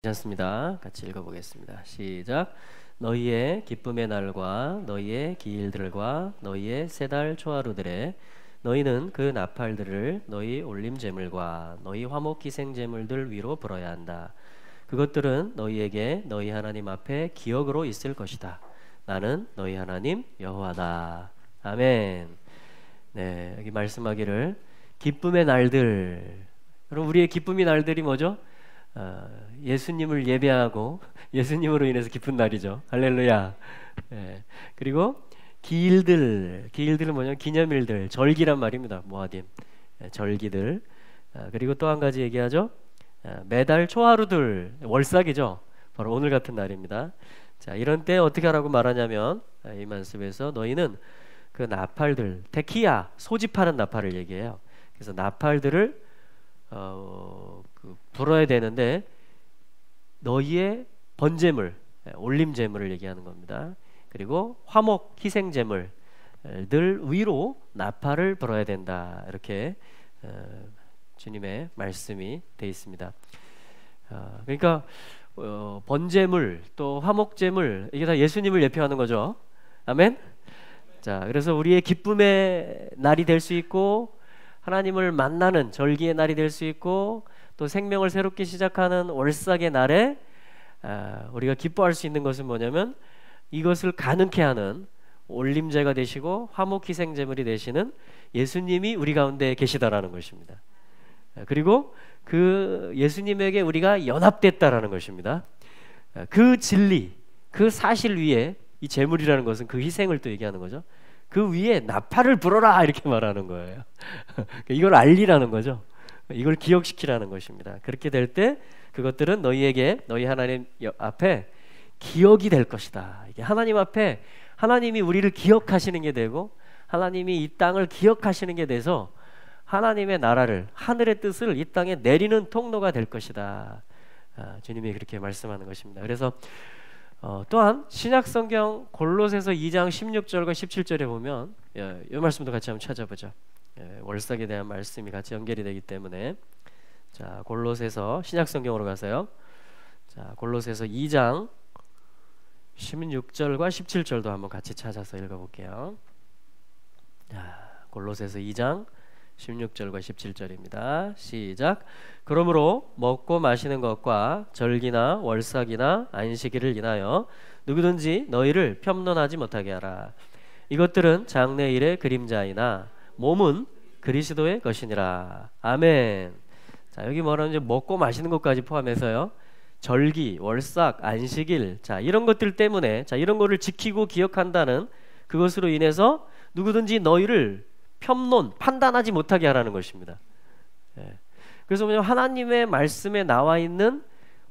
괜찮습니다. 같이 읽어보겠습니다. 시작. 너희의 기쁨의 날과 너희의 기일들과 너희의 세 달 초하루들에 너희는 그 나팔들을 너희 올림제물과 너희 화목 희생제물들 위로 불어야 한다. 그것들은 너희에게 너희 하나님 앞에 기억으로 있을 것이다. 나는 너희 하나님 여호와다. 아멘. 네, 여기 말씀하기를 기쁨의 날들. 여러분, 우리의 기쁨의 날들이 뭐죠? 예수님을 예배하고 예수님으로 인해서 기쁜 날이죠. 할렐루야. 그리고 기일들은 뭐냐면 기념일들, 절기란 말입니다. 모아딤, 절기들. 그리고 또 한 가지 얘기하죠. 매달 초하루들, 월삭이죠. 바로 오늘 같은 날입니다. 자, 이런 때 어떻게 하라고 말하냐면 이 말씀에서 너희는 그 나팔들, 테키야, 소집하는 나팔을 얘기해요. 그래서 나팔들을 불어야 되는데 너희의 번제물, 올림제물을 얘기하는 겁니다. 그리고 화목 희생제물들 위로 나팔을 불어야 된다. 이렇게 주님의 말씀이 되어 있습니다. 그러니까 번제물 또 화목제물, 이게 다 예수님을 예표하는 거죠. 아멘. 자, 그래서 우리의 기쁨의 날이 될 수 있고 하나님을 만나는 절기의 날이 될 수 있고 또 생명을 새롭게 시작하는 월삭의 날에 우리가 기뻐할 수 있는 것은 뭐냐면 이것을 가능케 하는 올림제가 되시고 화목희생제물이 되시는 예수님이 우리 가운데 계시다라는 것입니다. 그리고 그 예수님에게 우리가 연합됐다라는 것입니다. 그 진리, 그 사실 위에 이 제물이라는 것은 그 희생을 또 얘기하는 거죠. 그 위에 나팔을 불어라 이렇게 말하는 거예요. 이걸 알리라는 거죠. 이걸 기억시키라는 것입니다. 그렇게 될 때 그것들은 너희에게 너희 하나님 앞에 기억이 될 것이다. 이게 하나님 앞에 하나님이 우리를 기억하시는 게 되고 하나님이 이 땅을 기억하시는 게 돼서 하나님의 나라를, 하늘의 뜻을 이 땅에 내리는 통로가 될 것이다. 주님이 그렇게 말씀하는 것입니다. 그래서 또한 신약성경 골로새서 2장 16절과 17절에 보면 이 말씀도 같이 한번 찾아보죠. 월삭에 대한 말씀이 같이 연결이 되기 때문에 자, 골로새서 신약성경으로 가세요. 자, 골로새서 2장 16절과 17절도 한번 같이 찾아서 읽어볼게요. 자, 골로새서 2장 16절과 17절입니다. 시작. 그러므로 먹고 마시는 것과 절기나 월삭이나 안식일을 인하여 누구든지 너희를 편론하지 못하게 하라. 이것들은 장래일의 그림자이나 몸은 그리스도의 것이니라. 아멘. 자, 여기 뭐라는지 먹고 마시는 것까지 포함해서요. 절기, 월삭, 안식일, 자, 이런 것들 때문에, 자, 이런 거를 지키고 기억한다는 그것으로 인해서 누구든지 너희를 편론, 판단하지 못하게 하라는 것입니다. 그래서 뭐냐면 하나님의 말씀에 나와 있는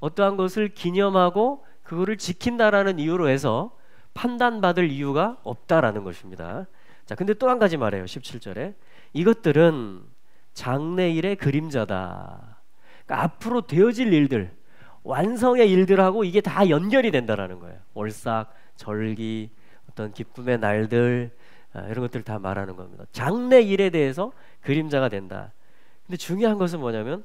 어떠한 것을 기념하고 그거를 지킨다라는 이유로 해서 판단받을 이유가 없다라는 것입니다. 자, 근데 또 한 가지 말해요. 17절에 이것들은 장래일의 그림자다. 그러니까 앞으로 되어질 일들, 완성의 일들하고 이게 다 연결이 된다라는 거예요. 월삭, 절기, 어떤 기쁨의 날들, 이런 것들 다 말하는 겁니다. 장래 일에 대해서 그림자가 된다. 근데 중요한 것은 뭐냐면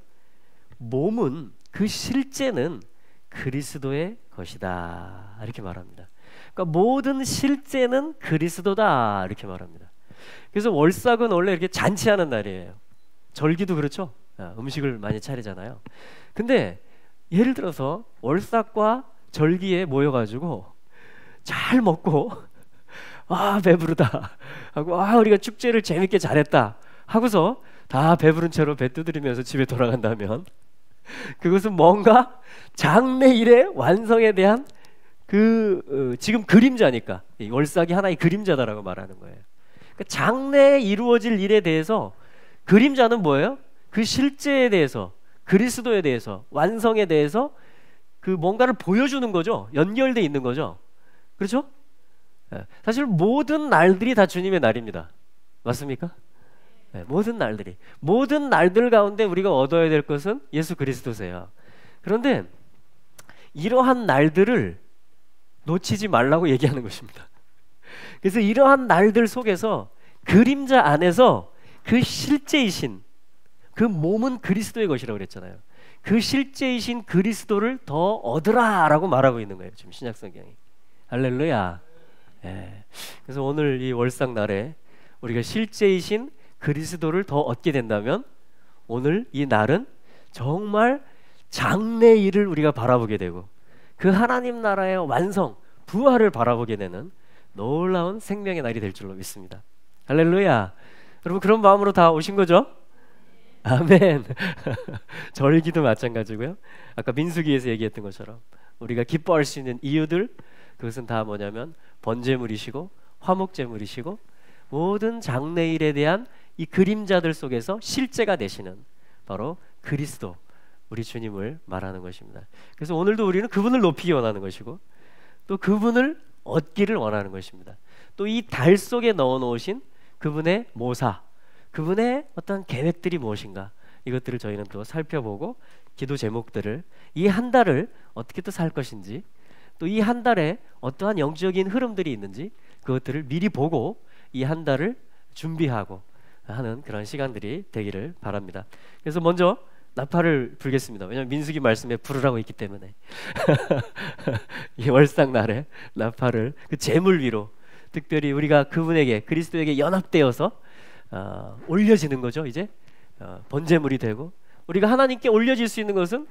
몸은, 그 실제는 그리스도의 것이다 이렇게 말합니다. 그러니까 모든 실제는 그리스도다 이렇게 말합니다. 그래서 월삭은 원래 이렇게 잔치하는 날이에요. 절기도 그렇죠. 음식을 많이 차리잖아요. 근데 예를 들어서 월삭과 절기에 모여가지고 잘 먹고 배부르다 하고 우리가 축제를 재밌게 잘했다 하고서 다 배부른 채로 배 두드리면서 집에 돌아간다면 그것은 뭔가 장래일의 완성에 대한 지금 그림자니까 이 월삭이 하나의 그림자다라고 말하는 거예요. 그러니까 장래에 이루어질 일에 대해서 그림자는 뭐예요? 그 실제에 대해서, 그리스도에 대해서, 완성에 대해서 그 뭔가를 보여주는 거죠. 연결돼 있는 거죠. 그렇죠? 사실 모든 날들이 다 주님의 날입니다. 맞습니까? 모든 날들 가운데 우리가 얻어야 될 것은 예수 그리스도세요. 그런데 이러한 날들을 놓치지 말라고 얘기하는 것입니다. 그래서 이러한 날들 속에서 그림자 안에서 그 실제이신 그 몸은 그리스도의 것이라고 그랬잖아요. 그 실제이신 그리스도를 더 얻으라라고 말하고 있는 거예요. 지금 신약 성경이. 할렐루야. 예. 그래서 오늘 이 월삭 날에 우리가 실제이신 그리스도를 더 얻게 된다면 오늘 이 날은 정말 장래일을 우리가 바라보게 되고 그 하나님 나라의 완성, 부활을 바라보게 되는 놀라운 생명의 날이 될 줄로 믿습니다. 할렐루야. 여러분 그런 마음으로 다 오신 거죠? 아멘. 절기도 마찬가지고요. 아까 민수기에서 얘기했던 것처럼 우리가 기뻐할 수 있는 이유들, 그것은 다 뭐냐면 번제물이시고 화목제물이시고 모든 장래일에 대한 이 그림자들 속에서 실제가 되시는 바로 그리스도, 우리 주님을 말하는 것입니다. 그래서 오늘도 우리는 그분을 높이기 원하는 것이고 또 그분을 얻기를 원하는 것입니다. 또 이 달 속에 넣어 놓으신 그분의 모사, 그분의 어떤 계획들이 무엇인가, 이것들을 저희는 또 살펴보고 기도 제목들을 이 한 달을 어떻게 또 살 것인지, 또 이 한 달에 어떠한 영적인 흐름들이 있는지 그것들을 미리 보고 이 한 달을 준비하고 하는 그런 시간들이 되기를 바랍니다. 그래서 먼저 나팔을 불겠습니다. 왜냐하면 민수기 말씀에 부르라고 있기 때문에 이 월삭 날에 나팔을 그 제물 위로, 특별히 우리가 그분에게, 그리스도에게 연합되어서 올려지는 거죠. 이제 번제물이 되고 우리가 하나님께 올려질 수 있는 것은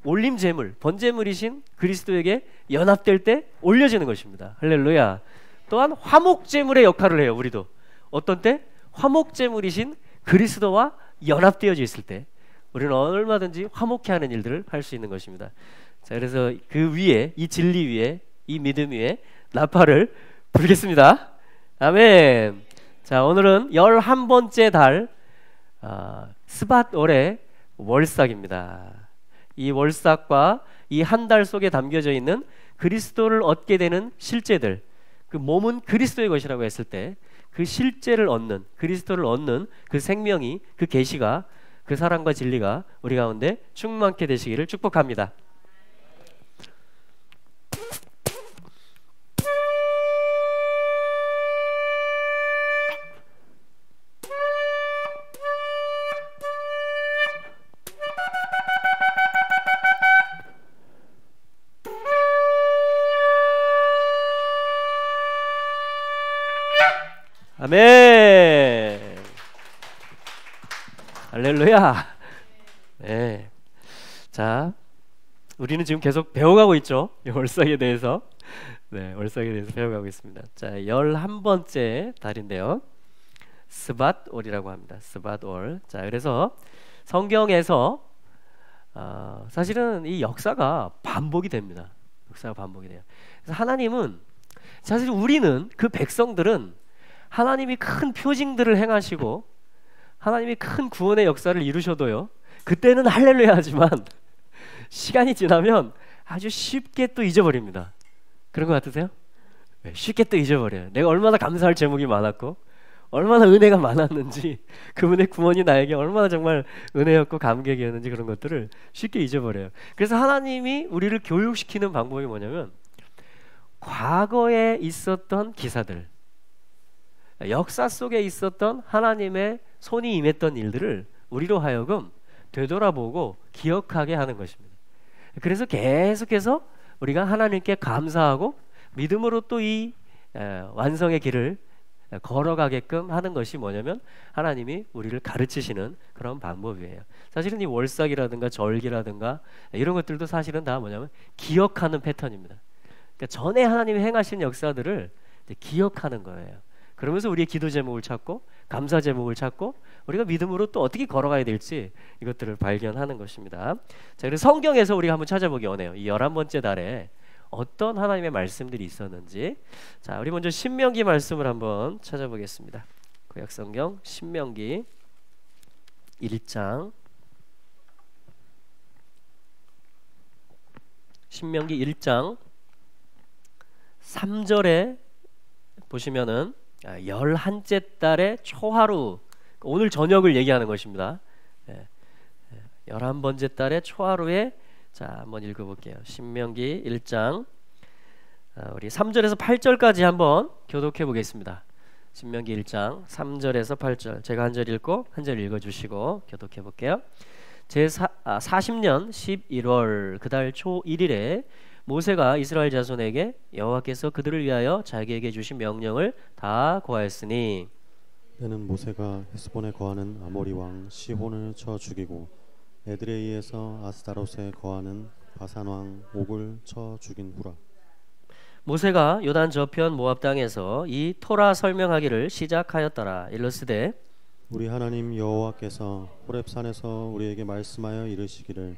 올림 제물, 번제물이신 그리스도에게 연합될 때 올려지는 것입니다. 할렐루야. 또한 화목 제물의 역할을 해요. 우리도 어떤 때? 화목 제물이신 그리스도와 연합되어져 있을 때 우리는 얼마든지 화목해 하는 일들을 할 수 있는 것입니다. 자, 그래서 그 위에, 이 진리 위에, 이 믿음 위에 나팔을 불겠습니다. 아멘. 자, 오늘은 11번째 달 스밧월의 월삭입니다. 이 월삭과 이 한 달 속에 담겨져 있는 그리스도를 얻게 되는 실제들, 그 몸은 그리스도의 것이라고 했을 때 그 실제를 얻는, 그리스도를 얻는 그 생명이, 그 계시가, 그 사랑과 진리가 우리 가운데 충만케 되시기를 축복합니다. 아멘. 할렐루야. 네. 자, 우리는 지금 계속 배워가고 있죠. 이 월삭에 대해서. 네, 월삭에 대해서 배워가고 있습니다. 자, 11번째 달인데요. 스밧월이라고 합니다. 스밧월. 자, 그래서 성경에서 사실은 이 역사가 반복이 됩니다. 역사가 반복이 돼요. 그래서 하나님은, 사실 우리는, 그 백성들은 하나님이 큰 표징들을 행하시고 하나님이 큰 구원의 역사를 이루셔도요, 그때는 할렐루야 하지만 시간이 지나면 아주 쉽게 또 잊어버립니다. 그런 것 같으세요? 네, 쉽게 또 잊어버려요. 내가 얼마나 감사할 제목이 많았고 얼마나 은혜가 많았는지, 그분의 구원이 나에게 얼마나 정말 은혜였고 감격이었는지, 그런 것들을 쉽게 잊어버려요. 그래서 하나님이 우리를 교육시키는 방법이 뭐냐면 과거에 있었던 기사들, 역사 속에 있었던 하나님의 손이 임했던 일들을 우리로 하여금 되돌아보고 기억하게 하는 것입니다. 그래서 계속해서 우리가 하나님께 감사하고 믿음으로 또 이 완성의 길을 걸어가게끔 하는 것이 뭐냐면 하나님이 우리를 가르치시는 그런 방법이에요. 사실은 이 월삭이라든가 절기라든가 이런 것들도 사실은 다 뭐냐면 기억하는 패턴입니다. 그러니까 전에 하나님이 행하신 역사들을 이제 기억하는 거예요. 그러면서 우리의 기도 제목을 찾고 감사 제목을 찾고 우리가 믿음으로 또 어떻게 걸어가야 될지 이것들을 발견하는 것입니다. 자, 그래서 성경에서 우리가 한번 찾아보기 원해요. 이 11번째 달에 어떤 하나님의 말씀들이 있었는지. 자, 우리 먼저 신명기 말씀을 한번 찾아보겠습니다. 구약성경 신명기 1장, 신명기 1장 3절에 보시면은 11째 달의 초하루, 오늘 저녁을 얘기하는 것입니다. 11번째 달의 초하루에, 자, 한번 읽어볼게요. 신명기 1장 우리 3절에서 8절까지 한번 교독해 보겠습니다. 신명기 1장 3절에서 8절, 제가 한 절 읽고 한 절 읽어주시고 교독해 볼게요. 제40년 11월 그달 초 1일에 모세가 이스라엘 자손에게 여호와께서 그들을 위하여 자기에게 주신 명령을 다 고하였으니 때는 모세가 헤스본에 거하는 아모리 왕 시혼을 쳐 죽이고 에드레이에서 아스타롯에 거하는 바산 왕 옥을 쳐 죽인 후라. 모세가 요단 저편 모압 땅에서 이 토라 설명하기를 시작하였더라. 일러스되 우리 하나님 여호와께서 호렙산에서 우리에게 말씀하여 이르시기를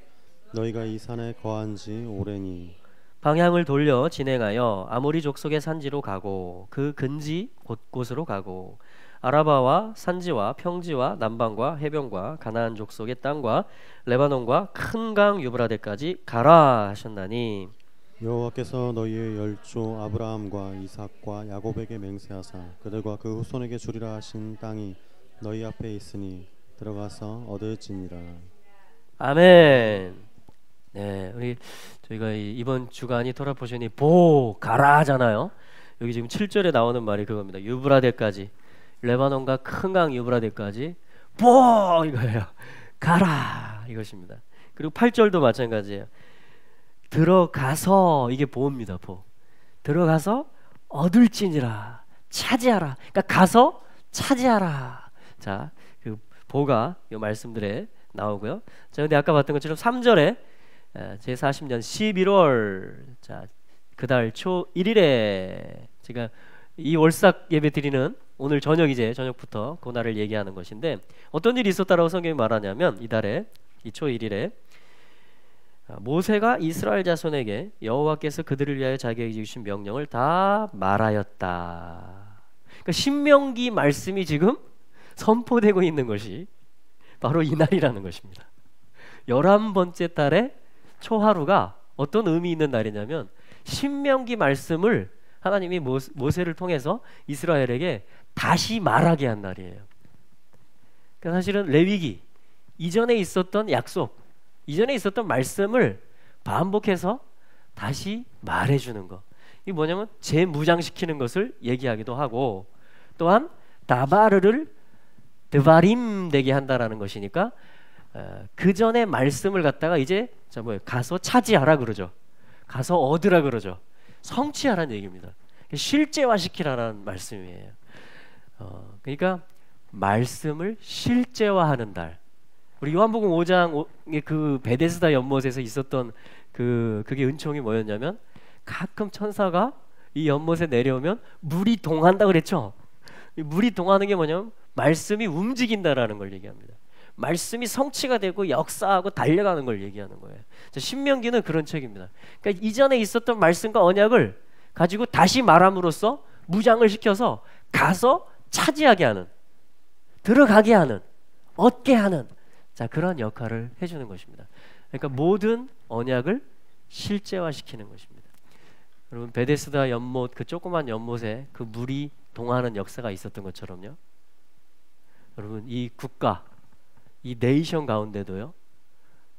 너희가 이 산에 거한 지 오래니 방향을 돌려 진행하여 아모리 족속의 산지로 가고 그 근지 곳곳으로 가고 아라바와 산지와 평지와 남방과 해변과 가나안 족속의 땅과 레바논과 큰 강 유브라데까지 가라 하셨나니 여호와께서 너희의 열조 아브라함과 이삭과 야곱에게 맹세하사 그들과 그 후손에게 주리라 하신 땅이 너희 앞에 있으니 들어가서 얻을지니라. 아멘. 네, 저희가 이번 주간이 토라 포션이 보 가라 하잖아요. 여기 지금 7절에 나오는 말이 그겁니다. 유브라데까지 레바논과 큰 강 유브라데까지 보 이거예요. 가라 이것입니다. 그리고 8절도 마찬가지예요. 들어가서 이게 보입니다. 보 들어가서 얻을지니라 차지하라. 그러니까 가서 차지하라. 자, 그 보가 이 말씀들에 나오고요. 자, 근데 아까 봤던 것처럼 3절에 제40년 11월 자 그달 초 1일에 제가 이 월삭 예배 드리는 오늘 저녁부터 그날을 얘기하는 것인데 어떤 일이 있었다라고 성경이 말하냐면 이달에 이 초 1일에 모세가 이스라엘 자손에게 여호와께서 그들을 위하여 자기에게 주신 명령을 다 말하였다. 그러니까 신명기 말씀이 지금 선포되고 있는 것이 바로 이날이라는 것입니다. 11번째 달에 초하루가 어떤 의미 있는 날이냐면 신명기 말씀을 하나님이 모세를 통해서 이스라엘에게 다시 말하게 한 날이에요. 그러니까 사실은 레위기 이전에 있었던 약속, 이전에 있었던 말씀을 반복해서 다시 말해주는 거. 이게 뭐냐면 재무장시키는 것을 얘기하기도 하고 또한 다바르를 드바림 되게 한다라는 것이니까 그 전에 말씀을 갖다가 이제 가서 차지하라 그러죠. 가서 얻으라 그러죠. 성취하라는 얘기입니다. 실제화시키라는 말씀이에요. 그러니까 말씀을 실제화하는 달. 우리 요한복음 5장 그 베데스다 연못에서 있었던 그게 은총이 뭐였냐면 가끔 천사가 이 연못에 내려오면 물이 동한다 그랬죠. 물이 동하는 게 뭐냐면 말씀이 움직인다라는 걸 얘기합니다. 말씀이 성취가 되고 역사하고 달려가는 걸 얘기하는 거예요. 신명기는 그런 책입니다. 그러니까 이전에 있었던 말씀과 언약을 가지고 다시 말함으로써 무장을 시켜서 가서 차지하게 하는, 들어가게 하는, 얻게 하는 그런 역할을 해주는 것입니다. 그러니까 모든 언약을 실제화시키는 것입니다. 여러분 베데스다 연못 그 조그만 연못에 그 물이 동하는 역사가 있었던 것처럼요. 여러분 이 국가 이 네이션 가운데도요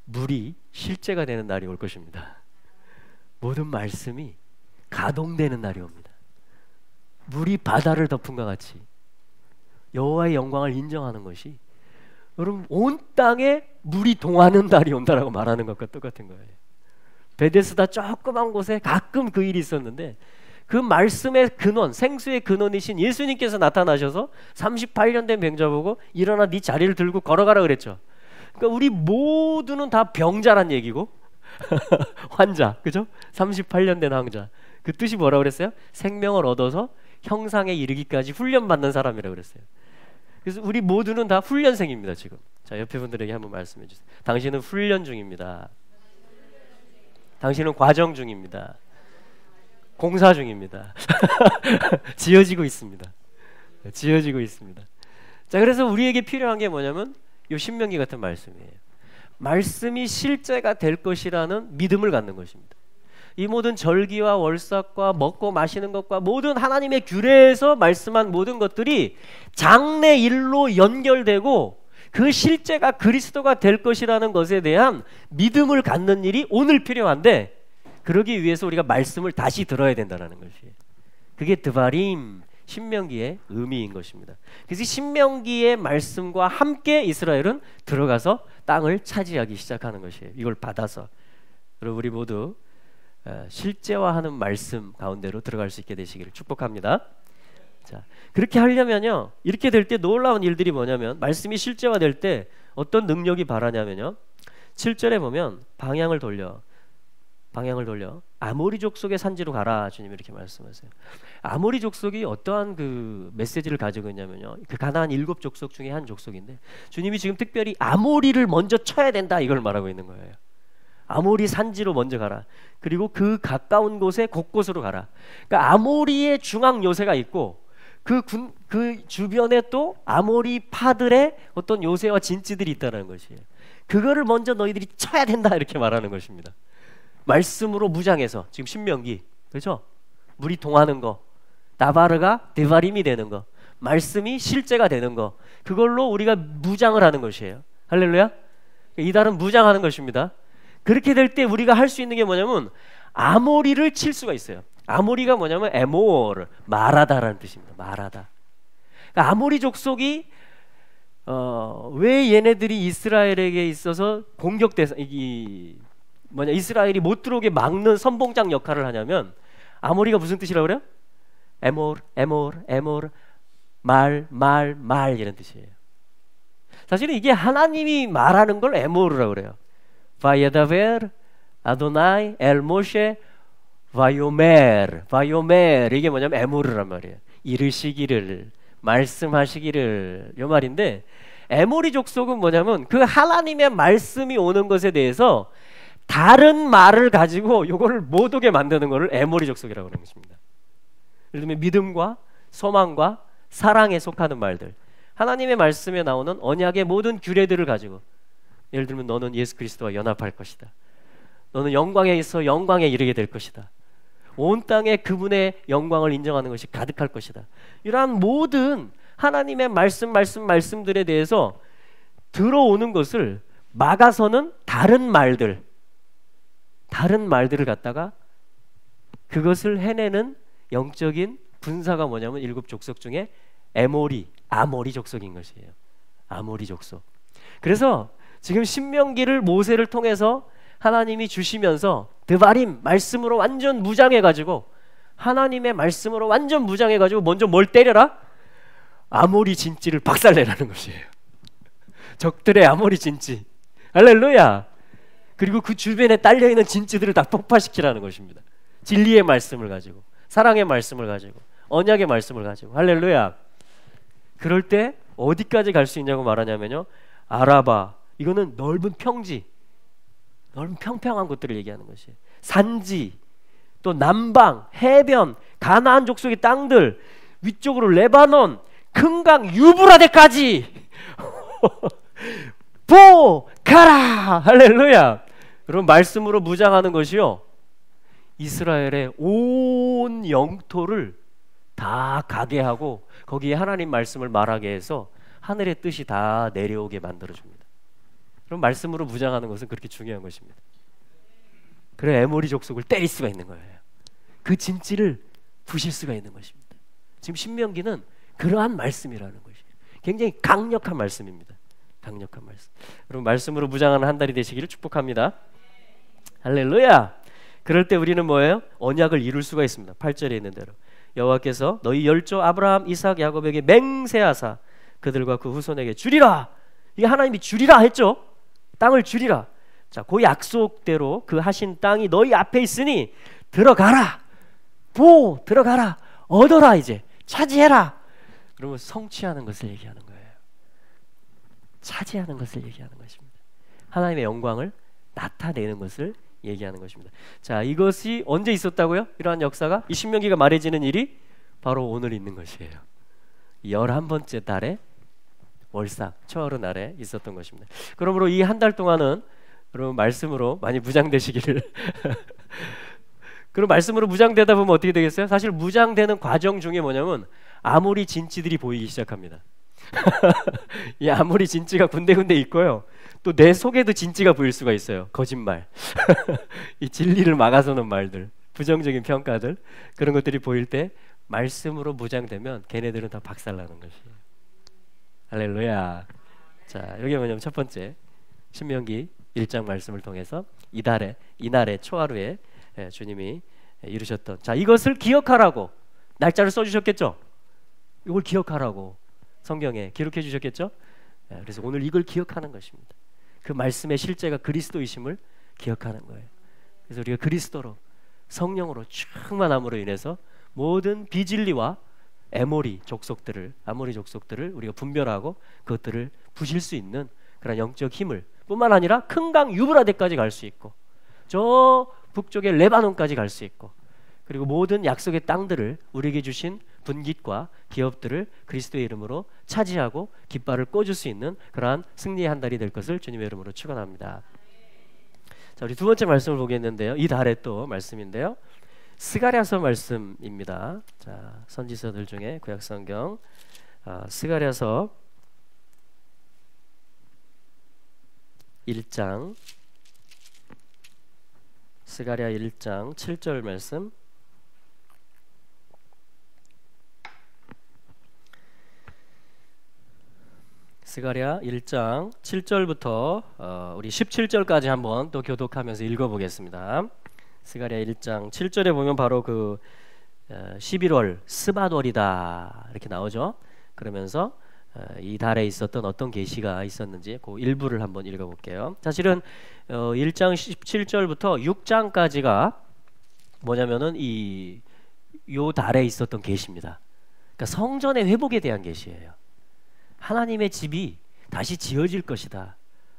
물이 실제가 되는 날이 올 것입니다. 모든 말씀이 가동되는 날이 옵니다. 물이 바다를 덮은 것 같이 여호와의 영광을 인정하는 것이 여러분 온 땅에 물이 동하는 날이 온다라고 말하는 것과 똑같은 거예요. 베데스다 조그만 곳에 가끔 그 일이 있었는데 그 말씀의 근원, 생수의 근원이신 예수님께서 나타나셔서 38년 된 병자 보고 일어나 네 자리를 들고 걸어가라 그랬죠. 그러니까 우리 모두는 다 병자란 얘기고 환자, 그죠? 38년 된 환자. 그 뜻이 뭐라고 그랬어요? 생명을 얻어서 형상에 이르기까지 훈련받는 사람이라고 그랬어요. 그래서 우리 모두는 다 훈련생입니다 지금. 자, 옆에 분들에게 한번 말씀해 주세요. 당신은 훈련 중입니다. 당신은 과정 중입니다. 공사 중입니다. 지어지고 있습니다. 지어지고 있습니다. 자, 그래서 우리에게 필요한 게 뭐냐면 요 신명기 같은 말씀이에요. 말씀이 실제가 될 것이라는 믿음을 갖는 것입니다. 이 모든 절기와 월삭과 먹고 마시는 것과 모든 하나님의 규례에서 말씀한 모든 것들이 장래 일로 연결되고 그 실제가 그리스도가 될 것이라는 것에 대한 믿음을 갖는 일이 오늘 필요한데 그러기 위해서 우리가 말씀을 다시 들어야 된다는 것이에요. 그게 드바림, 신명기의 의미인 것입니다. 그래서 신명기의 말씀과 함께 이스라엘은 들어가서 땅을 차지하기 시작하는 것이에요. 이걸 받아서. 그리고 우리 모두 실제화하는 말씀 가운데로 들어갈 수 있게 되시기를 축복합니다. 자, 그렇게 하려면요, 이렇게 될 때 놀라운 일들이 뭐냐면, 말씀이 실제화될 때 어떤 능력이 바라냐면요, 7절에 보면 방향을 돌려 아모리 족속의 산지로 가라. 주님이 이렇게 말씀하세요. 아모리 족속이 어떠한 그 메시지를 가지고 있냐면요, 그 가나안 7 족속 중에 한 족속인데, 주님이 지금 특별히 아모리를 먼저 쳐야 된다, 이걸 말하고 있는 거예요. 아모리 산지로 먼저 가라. 그리고 그 가까운 곳에 곳곳으로 가라. 그러니까 아모리의 중앙 요새가 있고, 그 주변에 또 아모리 파들의 어떤 요새와 진지들이 있다는 것이에요. 그거를 먼저 너희들이 쳐야 된다, 이렇게 말하는 것입니다. 말씀으로 무장해서, 지금 신명기, 그렇죠? 물이 통하는 거, 나바르가 데바림이 되는 거, 말씀이 실제가 되는 거, 그걸로 우리가 무장을 하는 것이에요. 할렐루야. 이달은 무장하는 것입니다. 그렇게 될 때 우리가 할 수 있는 게 뭐냐면 아모리를 칠 수가 있어요. 아모리가 뭐냐면 에모르, 말하다라는 뜻입니다. 말하다. 그러니까 아모리 족속이 왜 얘네들이 이스라엘에게 있어서 공격대상, 이스라엘이 못 들어오게 막는 선봉장 역할을 하냐면, 아모리가 무슨 뜻이라고 그래요? 에모르, 말 이런 뜻이에요. 사실은 이게 하나님이 말하는 걸 에모르라고 그래요. 바야다벨 아도나이 엘 모셰 바요멜, 이게 뭐냐면 에모르란 말이에요. 이르시기를, 말씀하시기를, 이 말인데, 에모리 족속은 뭐냐면 그 하나님의 말씀이 오는 것에 대해서 다른 말을 가지고 요거를 못 오게 만드는 것을 에모리 족속이라고 하는 것입니다. 예를 들면 믿음과 소망과 사랑에 속하는 말들, 하나님의 말씀에 나오는 언약의 모든 규례들을 가지고, 예를 들면 너는 예수 그리스도와 연합할 것이다, 너는 영광에 있어 영광에 이르게 될 것이다, 온 땅에 그분의 영광을 인정하는 것이 가득할 것이다, 이러한 모든 하나님의 말씀들에 대해서 들어오는 것을 막아서는 다른 말들을 갖다가 그것을 해내는 영적인 군사가 뭐냐면 7 족속 중에 아모리 족속인 것이에요. 아모리 족속. 그래서 지금 신명기를 모세를 통해서 하나님이 주시면서 드바림 말씀으로 완전 무장해가지고, 하나님의 말씀으로 완전 무장해가지고 먼저 뭘 때려라? 아모리 진지를 박살내라는 것이에요. 적들의 아모리 진지. 할렐루야. 그리고 그 주변에 딸려있는 진지들을 다 폭파시키라는 것입니다. 진리의 말씀을 가지고, 사랑의 말씀을 가지고, 언약의 말씀을 가지고. 할렐루야. 그럴 때 어디까지 갈 수 있냐고 말하냐면요, 아라바, 이거는 넓은 평지, 넓은 평평한 곳들을 얘기하는 것이에요. 산지, 또 남방, 해변, 가나안 족속의 땅들, 위쪽으로 레바논, 큰강 유브라데까지 가라. 할렐루야. 여러분, 말씀으로 무장하는 것이요, 이스라엘의 온 영토를 다 가게 하고 거기에 하나님 말씀을 말하게 해서 하늘의 뜻이 다 내려오게 만들어줍니다. 그럼 말씀으로 무장하는 것은 그렇게 중요한 것입니다. 그래 에모리 족속을 때릴 수가 있는 거예요. 그 진지를 부실 수가 있는 것입니다. 지금 신명기는 그러한 말씀이라는 것이에요. 굉장히 강력한 말씀입니다. 강력한 말씀. 여러분, 말씀으로 무장하는 한 달이 되시기를 축복합니다. 할렐루야. 그럴 때 우리는 뭐예요? 언약을 이룰 수가 있습니다. 8절에 있는 대로 여호와께서 너희 열조 아브라함, 이삭, 야곱에게 맹세하사 그들과 그 후손에게 주리라. 이게 하나님이 주리라 했죠. 땅을 주리라. 자, 그 약속대로 그 하신 땅이 너희 앞에 있으니 들어가라. 들어가라. 얻어라. 이제 차지해라. 그러면 성취하는 것을 얘기하는 거예요. 차지하는 것을 얘기하는 것입니다. 하나님의 영광을 나타내는 것을 얘기하는 것입니다. 자, 이것이 언제 있었다고요? 이러한 역사가, 이 신명기가 말해지는 일이 바로 오늘 있는 것이에요. 11번째 달에 월삭 초하루 날에 있었던 것입니다. 그러므로 이 한 달 동안은 여러분 말씀으로 많이 무장되시기를 그럼 말씀으로 무장되다 보면 어떻게 되겠어요? 사실 무장되는 과정 중에 뭐냐면 아모리 진지들이 보이기 시작합니다. 이 아모리 진지가 군데군데 있고요, 또 내 속에도 진지가 보일 수가 있어요. 거짓말 이 진리를 막아서는 말들, 부정적인 평가들, 그런 것들이 보일 때 말씀으로 무장되면 걔네들은 다 박살나는 것이에요. 할렐루야. 자, 여기 뭐냐면 첫 번째 신명기 1장 말씀을 통해서 이날의 초하루에 주님이 이루셨던, 자, 이것을 기억하라고 날짜를 써주셨겠죠. 이걸 기억하라고 성경에 기록해 주셨겠죠. 그래서 오늘 이걸 기억하는 것입니다. 그 말씀의 실제가 그리스도이심을 기억하는 거예요. 그래서 우리가 그리스도로 성령으로 충만함으로 인해서 모든 비진리와 아모리 족속들을 우리가 분별하고 그것들을 부실 수 있는 그런 영적 힘을 뿐만 아니라 큰 강 유브라데까지 갈 수 있고 저 북쪽의 레바논까지 갈 수 있고, 그리고 모든 약속의 땅들을 우리에게 주신 분깃과 기업들을 그리스도의 이름으로 차지하고 깃발을 꽂을 수 있는 그러한 승리의 한 달이 될 것을 주님의 이름으로 축원합니다. 자, 우리 두 번째 말씀을 보겠는데요. 이 달의 또 말씀인데요. 스가랴서 말씀입니다. 자, 선지서들 중에 구약성경 스가랴서 1장 스가랴 1장 7절 말씀. 스가랴 1장 7절부터 우리 17절까지 한번 또 교독하면서 읽어보겠습니다. 스가랴 1장 7절에 보면 바로 그 11월 스밧월이다 이렇게 나오죠. 그러면서 이 달에 있었던 어떤 계시가 있었는지 그 일부를 한번 읽어볼게요. 사실은 1장 17절부터 6장까지가 뭐냐면은 요 달에 있었던 계시입니다. 그러니까 성전의 회복에 대한 계시예요. 하나님의 집이 다시 지어질 것이다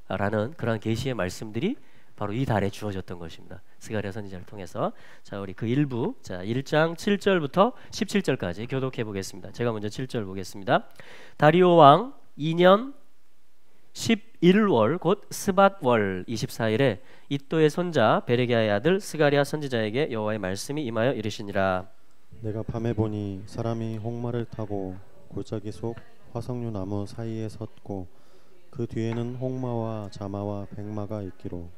라는 그런 계시의 말씀들이 바로 이 달에 주어졌던 것입니다. 스가랴 선지자를 통해서. 자, 우리 그 일부, 자, 1장 7절부터 17절까지 교독해 보겠습니다. 제가 먼저 7절 보겠습니다. 다리오 왕 2년 11월 곧 스밧월 24일에 이또의 손자 베레기야의 아들 스가랴 선지자에게 여호와의 말씀이 임하여 이르시니라. 내가 밤에 보니 사람이 홍마를 타고 골짜기 속 화석류 나무 사이에 섰고 그 뒤에는 홍마와 자마와 백마가 있기로.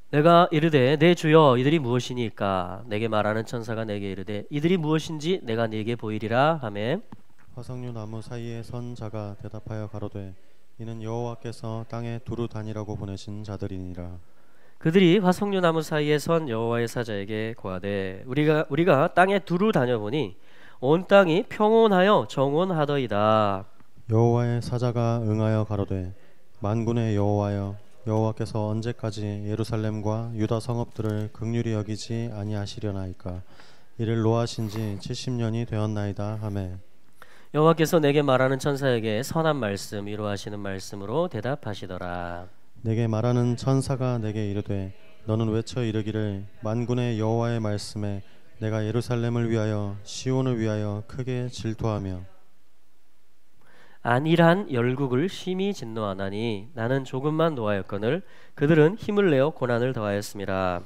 내가 이르되 내 주여 이들이 무엇이니까? 내게 말하는 천사가 내게 이르되 이들이 무엇인지 내가 네게 보이리라 하매 화석류 나무 사이에 선 자가 대답하여 가로되 이는 여호와께서 땅에 두루 다니라고 보내신 자들이니라. 그들이 화석류 나무 사이에 선 여호와의 사자에게 고하되 우리가 땅에 두루 다녀보니 온 땅이 평온하여 정온하더이다. 여호와의 사자가 응하여 가로되 만군의 여호와여 여호와께서 언제까지 예루살렘과 유다 성읍들을 긍휼히 여기지 아니하시려나이까? 이를 노하신 지 70년이 되었나이다 하매 여호와께서 내게 말하는 천사에게 선한 말씀 위로하시는 말씀으로 대답하시더라. 내게 말하는 천사가 내게 이르되 너는 외쳐 이르기를 만군의 여호와의 말씀에 내가 예루살렘을 위하여 시온을 위하여 크게 질투하며 안일한 열국을 심히 진노하나니 나는 조금만 노하였거늘 그들은 힘을 내어 고난을 더하였음이라.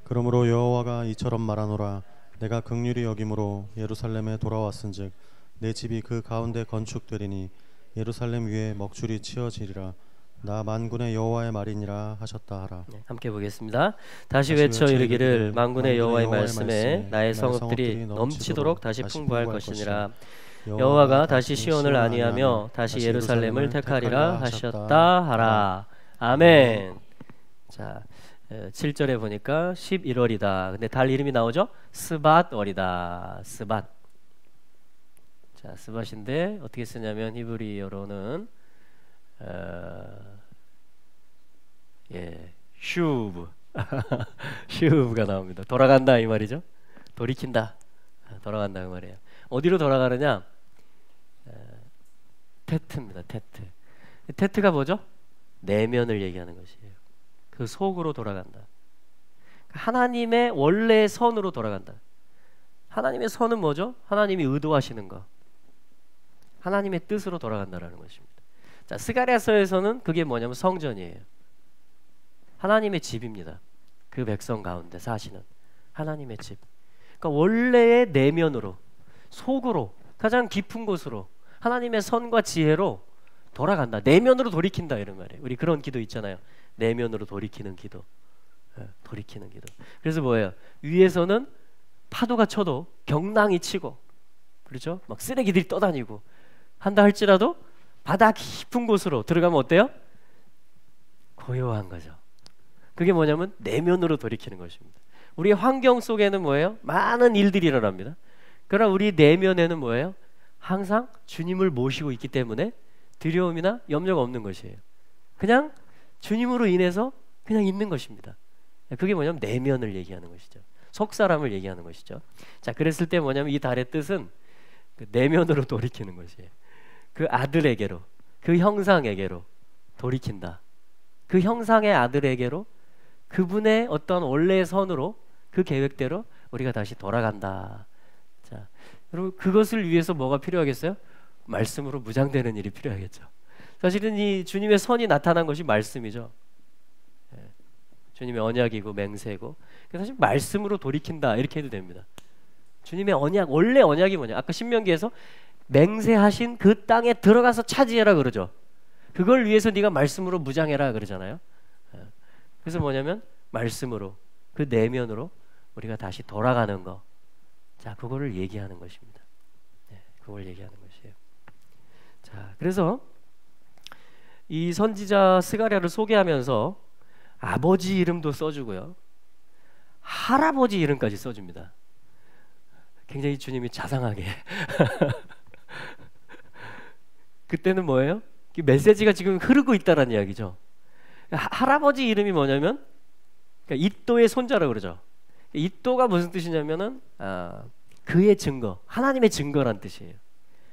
그러므로 여호와가 이처럼 말하노라. 내가 긍휼히 여김으로 예루살렘에 돌아왔은즉 내 집이 그 가운데 건축되리니 예루살렘 위에 먹줄이 치어지리라. 나 만군의 여호와의 말이니라 하셨다 하라. 네, 함께 보겠습니다. 다시 외쳐 이르기를 만군의 여호와의 말씀에 나의 성읍들이 넘치도록 다시 풍부할 것이니라. 여호와가 다시 시온을 안위하며 다시 예루살렘을 택하리라 하셨다 하라. 아멘. 자, 7절에 보니까 11월이다. 근데 달 이름이 나오죠? 스밧월이다. 스밧. 자, 스밧인데 어떻게 쓰냐면 히브리어로는 슈브 슈브가 나옵니다. 돌아간다 이 말이죠. 돌이킨다. 돌아간다 그 말이에요. 어디로 돌아가느냐? 테트입니다. 테트. 테트가 뭐죠? 내면을 얘기하는 것이에요. 그 속으로 돌아간다. 하나님의 원래의 선으로 돌아간다. 하나님의 선은 뭐죠? 하나님이 의도하시는 거. 하나님의 뜻으로 돌아간다라는 것입니다. 자, 스가랴서에서는 그게 뭐냐면 성전이에요. 하나님의 집입니다. 그 백성 가운데 사시는 하나님의 집. 그러니까 원래의 내면으로, 속으로, 가장 깊은 곳으로 하나님의 선과 지혜로 돌아간다. 내면으로 돌이킨다 이런 말이에요. 우리 그런 기도 있잖아요. 내면으로 돌이키는 기도. 돌이키는 기도. 그래서 뭐예요? 위에서는 파도가 쳐도 경랑이 치고 그렇죠? 막 쓰레기들이 떠다니고 한다 할지라도 바다 깊은 곳으로 들어가면 어때요? 고요한 거죠. 그게 뭐냐면 내면으로 돌이키는 것입니다. 우리의 환경 속에는 뭐예요? 많은 일들이 일어납니다. 그러나 우리 내면에는 뭐예요? 항상 주님을 모시고 있기 때문에 두려움이나 염려가 없는 것이에요. 그냥 주님으로 인해서 그냥 있는 것입니다. 그게 뭐냐면 내면을 얘기하는 것이죠. 속 사람을 얘기하는 것이죠. 자, 그랬을 때 뭐냐면 이 달의 뜻은 그 내면으로 돌이키는 것이에요. 그 아들에게로, 그 형상에게로 돌이킨다. 그 형상의 아들에게로, 그분의 어떤 원래의 선으로, 그 계획대로 우리가 다시 돌아간다. 자, 여러분, 그것을 위해서 뭐가 필요하겠어요? 말씀으로 무장되는 일이 필요하겠죠. 사실은 이 주님의 선이 나타난 것이 말씀이죠. 주님의 언약이고 맹세고, 사실 말씀으로 돌이킨다 이렇게 해도 됩니다. 주님의 언약, 원래 언약이 뭐냐? 아까 신명기에서 맹세하신 그 땅에 들어가서 차지해라 그러죠. 그걸 위해서 네가 말씀으로 무장해라 그러잖아요. 그래서 뭐냐면 말씀으로, 그 내면으로 우리가 다시 돌아가는 거. 자, 그거를 얘기하는 것입니다. 그걸 얘기하는 것이에요. 자, 그래서 이 선지자 스가랴를 소개하면서 아버지 이름도 써주고요, 할아버지 이름까지 써줍니다. 굉장히 주님이 자상하게. 그때는 뭐예요? 메시지가 지금 흐르고 있다는 이야기죠. 할아버지 이름이 뭐냐면 이또의 손자라고 그러죠. 이또가 무슨 뜻이냐면은 그의 증거, 하나님의 증거란 뜻이에요.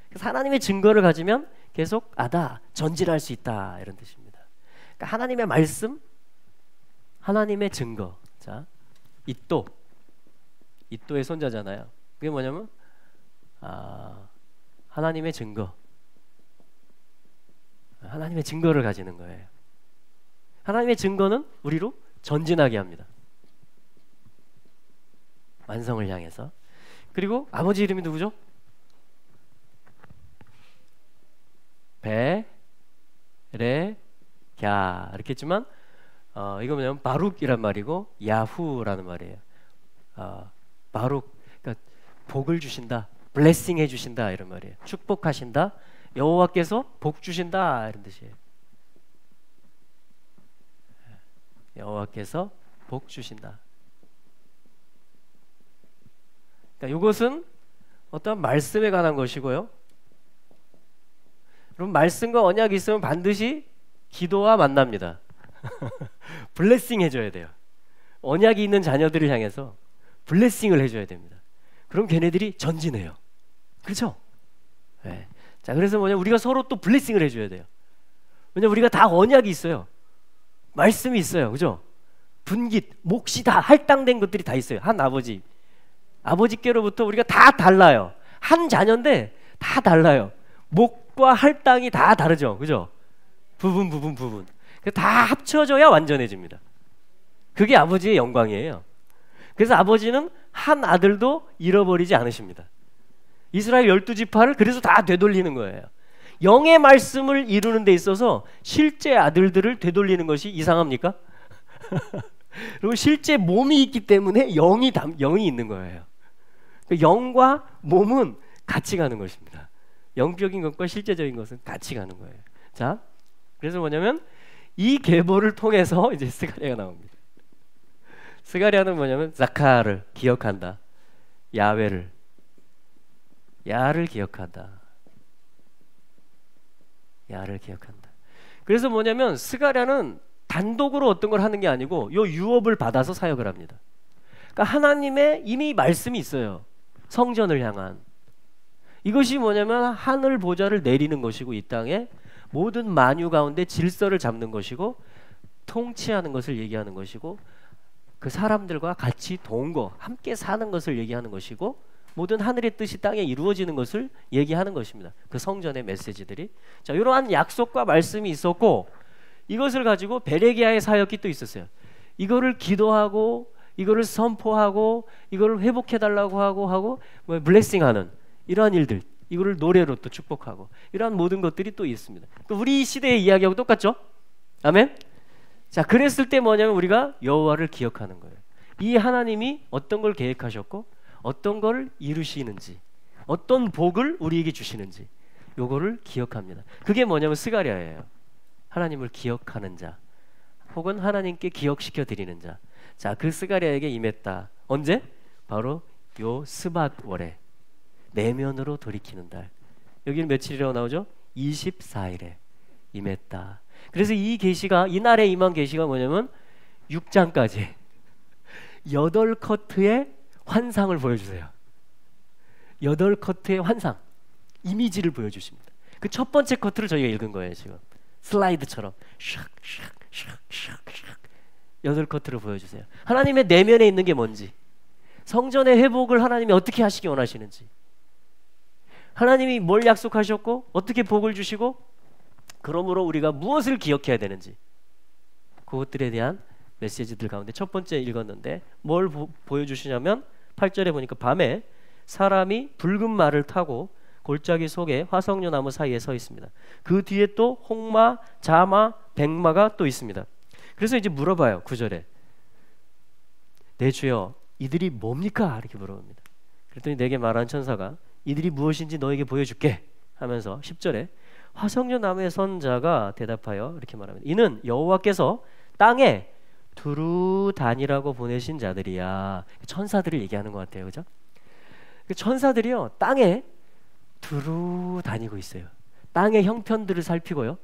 그래서 하나님의 증거를 가지면 계속 아다, 전진할 수 있다 이런 뜻입니다. 그러니까 하나님의 말씀, 하나님의 증거. 자, 이또의 손자잖아요. 그게 뭐냐면 하나님의 증거, 하나님의 증거를 가지는 거예요. 하나님의 증거는 우리로 전진하게 합니다. 완성을 향해서. 그리고 아버지 이름이 누구죠? 베레갸 이렇게 했지만 이거 뭐냐면 바룩이란 말이고 야후라는 말이에요. 바룩, 그러니까 복을 주신다, 블레싱 해주신다 이런 말이에요. 축복하신다, 여호와께서 복 주신다 이런 뜻이에요. 여호와께서 복 주신다. 그러니까 이것은 어떤 말씀에 관한 것이고요. 그럼 말씀과 언약이 있으면 반드시 기도와 만납니다. 블레싱 해줘야 돼요. 언약이 있는 자녀들을 향해서 블레싱을 해줘야 됩니다. 그럼 걔네들이 전진해요. 그렇죠? 네. 자, 그래서 뭐냐, 우리가 서로 또 블레싱을 해줘야 돼요. 왜냐면 우리가 다 언약이 있어요. 말씀이 있어요. 그죠? 분깃, 몫이 다 할당된 것들이 다 있어요. 한 아버지께로부터 우리가 다 달라요. 한 자녀인데 다 달라요. 몫과 할당이 다 다르죠. 그죠? 부분. 다 합쳐져야 완전해집니다. 그게 아버지의 영광이에요. 그래서 아버지는 한 아들도 잃어버리지 않으십니다. 이스라엘 12지파를 그래서 다 되돌리는 거예요. 영의 말씀을 이루는 데 있어서 실제 아들들을 되돌리는 것이 이상합니까? 그리고 실제 몸이 있기 때문에 영이 있는 거예요. 영과 몸은 같이 가는 것입니다. 영적인 것과 실제적인 것은 같이 가는 거예요. 자, 그래서 뭐냐면 이 계보를 통해서 이제 스가랴가 나옵니다. 스가랴는 뭐냐면 자카를 기억한다, 야를 기억한다, 야를 기억한다. 그래서 뭐냐면 스가랴는 단독으로 어떤 걸 하는 게 아니고 요 유업을 받아서 사역을 합니다. 그러니까 하나님의 이미 말씀이 있어요. 성전을 향한. 이것이 뭐냐면 하늘 보좌를 내리는 것이고, 이 땅에 모든 만유 가운데 질서를 잡는 것이고, 통치하는 것을 얘기하는 것이고, 그 사람들과 같이 동거 함께 사는 것을 얘기하는 것이고, 모든 하늘의 뜻이 땅에 이루어지는 것을 얘기하는 것입니다. 그 성전의 메시지들이. 자, 이러한 약속과 말씀이 있었고, 이것을 가지고 베레기야의 사역이 또 있었어요. 이거를 기도하고, 이거를 선포하고, 이거를 회복해달라고 하고 블레싱하는 이러한 일들, 이거를 노래로 또 축복하고, 이러한 모든 것들이 또 있습니다. 우리 시대의 이야기하고 똑같죠? 아멘? 자, 그랬을 때 뭐냐면 우리가 여호와를 기억하는 거예요. 이 하나님이 어떤 걸 계획하셨고 어떤 걸 이루시는지, 어떤 복을 우리에게 주시는지 요거를 기억합니다. 그게 뭐냐면 스가랴예요. 하나님을 기억하는 자, 혹은 하나님께 기억시켜 드리는 자. 자, 그 스가랴에게 임했다. 언제? 바로 요 스밧월에 내면으로 돌이키는 달. 여기는 며칠이라고 나오죠? 24일에 임했다. 그래서 이 계시가, 이 날에 임한 계시가 뭐냐면 6장까지 8커트의 환상을 보여주세요. 8커트의 환상, 이미지를 보여주십니다. 그 첫 번째 커트를 저희가 읽은 거예요. 지금 슬라이드처럼 샥샥샥샥샥 8커트를 보여주세요. 하나님의 내면에 있는 게 뭔지, 성전의 회복을 하나님이 어떻게 하시기 원하시는지, 하나님이 뭘 약속하셨고 어떻게 복을 주시고, 그러므로 우리가 무엇을 기억해야 되는지, 그것들에 대한 메시지들 가운데 첫 번째 읽었는데 뭘 보여주시냐면 8절에 보니까 밤에 사람이 붉은 말을 타고 골짜기 속에 화석류 나무 사이에 서 있습니다. 그 뒤에 또 홍마, 자마, 백마가 또 있습니다. 그래서 이제 물어봐요. 9절에 내 주여 이들이 뭡니까? 이렇게 물어봅니다. 그랬더니 내게 말한 천사가 이들이 무엇인지 너에게 보여줄게 하면서 10절에 화석류 나무에 선 자가 대답하여 이렇게 말합니다. 이는 여호와께서 땅에 두루 다니라고 보내신 자들이야. 천사들을 얘기하는 것 같아요. 그죠? 천사들이요 땅에 두루 다니고 있어요. 땅의 형편들을 살피고요,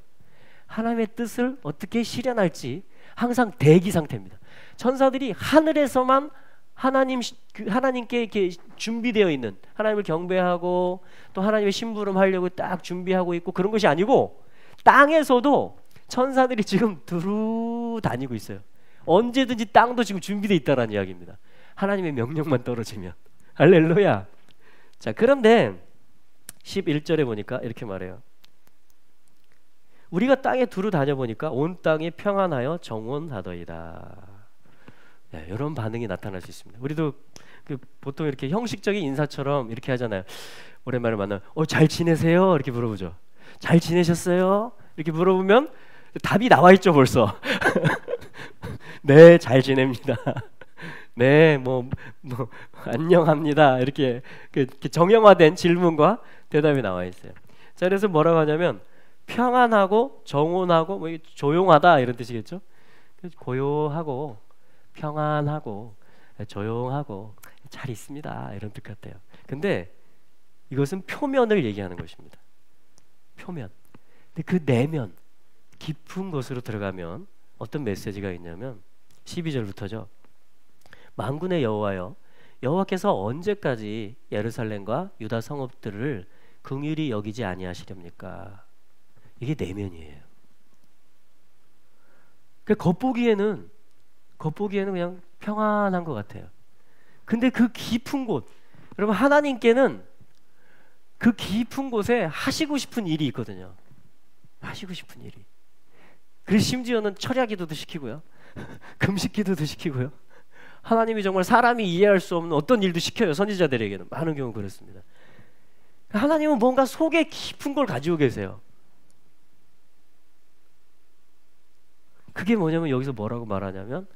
하나님의 뜻을 어떻게 실현할지 항상 대기 상태입니다. 천사들이 하늘에서만 하나님께 이렇게 준비되어 있는, 하나님을 경배하고 또 하나님의 심부름 하려고 딱 준비하고 있고 그런 것이 아니고, 땅에서도 천사들이 지금 두루 다니고 있어요. 언제든지 땅도 지금 준비되어 있다는 이야기입니다. 하나님의 명령만 떨어지면. 할렐루야. 자, 그런데 11절에 보니까 이렇게 말해요. 우리가 땅에 두루 다녀보니까 온 땅이 평안하여 정온하더이다. 네, 이런 반응이 나타날 수 있습니다. 우리도 보통 이렇게 형식적인 인사처럼 이렇게 하잖아요. 오랜만에 만나면 잘 지내세요? 이렇게 물어보죠. 잘 지내셨어요? 이렇게 물어보면 답이 나와 있죠 벌써. 네, 잘 지냅니다. 네, 뭐 안녕합니다. 이렇게 정형화된 질문과 대답이 나와 있어요. 자, 그래서 뭐라고 하냐면 평안하고 정온하고 뭐 조용하다 이런 뜻이겠죠. 고요하고 평안하고 조용하고 잘 있습니다 이런 뜻 같아요. 근데 이것은 표면을 얘기하는 것입니다. 표면. 근데 그 내면 깊은 곳으로 들어가면 어떤 메시지가 있냐면 12절부터죠. 만군의 여호와여, 여호와께서 언제까지 예루살렘과 유다 성읍들을 긍휼히 여기지 아니하시렵니까? 이게 내면이에요. 겉보기에는 그냥 평안한 것 같아요. 근데 그 깊은 곳, 여러분 하나님께는 그 깊은 곳에 하시고 싶은 일이 있거든요. 하시고 싶은 일이. 그래서 심지어는 철야기도도 시키고요, 금식기도도 시키고요. 하나님이 정말 사람이 이해할 수 없는 어떤 일도 시켜요. 선지자들에게는 많은 경우 그렇습니다. 하나님은 뭔가 속에 깊은 걸 가지고 계세요. 그게 뭐냐면 여기서 뭐라고 말하냐면